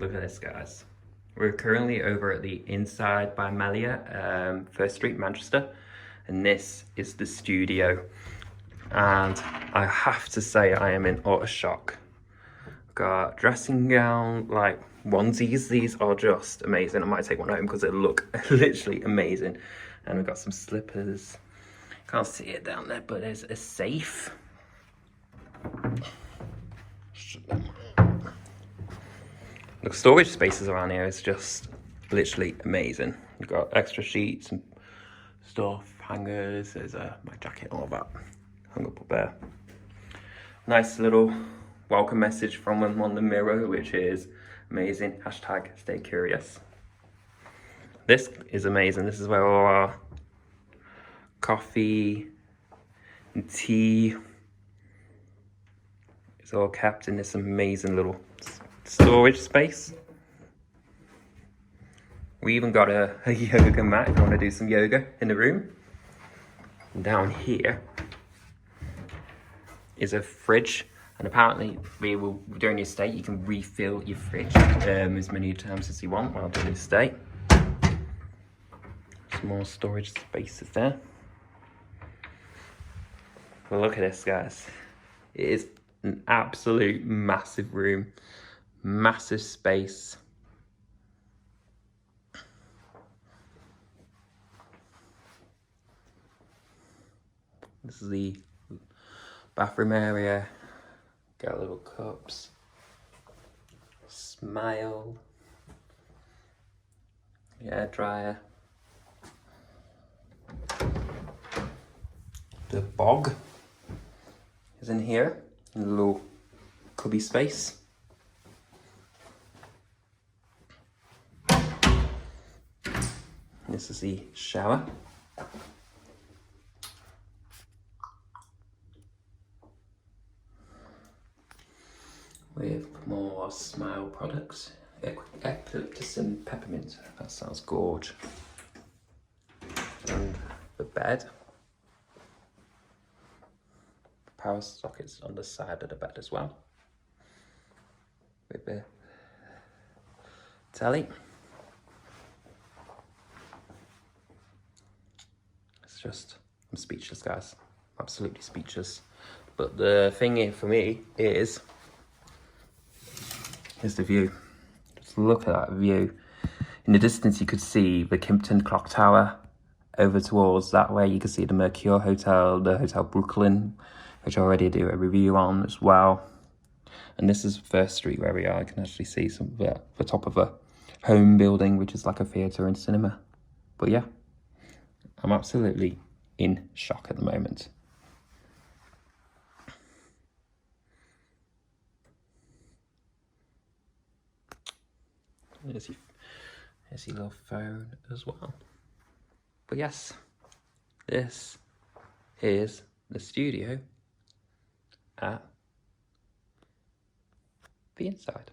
Look at this, guys. We're currently over at the Inside by Melia, First Street, Manchester, and this is the studio. And I have to say, I am in utter shock. Got dressing gown, like onesies. These are just amazing. I might take one home because they look literally amazing. And we've got some slippers. Can't see it down there, but there's a safe. The storage spaces around here is just literally amazing. You've got extra sheets and stuff, hangers, there's my jacket, all that hung up there. Nice little welcome message from them on the mirror, which is amazing. Hashtag stay curious. This is amazing. This is where all our coffee and tea is all kept in this amazing little storage space. We even got a yoga mat if you want to do some yoga in the room. And down here is a fridge, and apparently during your stay you can refill your fridge as many times as you want while doing your stay. Some more storage spaces there. Well, look at this, guys. It is an absolute massive room. Massive space. This is the bathroom area. Got little cups. Smile. Air dryer. The bog is in here, in a little cubby space. This is the shower. With more Smile products. Eucalyptus and peppermint. That sounds gorge. And the bed. Power sockets on the side of the bed as well. With the telly. I'm speechless, guys. Absolutely speechless. But the thing here for me is the view. Just look at that view. In the distance, you could see the Kimpton Clock Tower. Over towards that way, you can see the Mercure Hotel, the Hotel Brooklyn, which I already do a review on as well. And this is First Street where we are. I can actually see some of the top of a home building, which is like a theatre and cinema. But yeah. I'm absolutely in shock at the moment. There's your little phone as well. But yes, this is the studio at the Inside.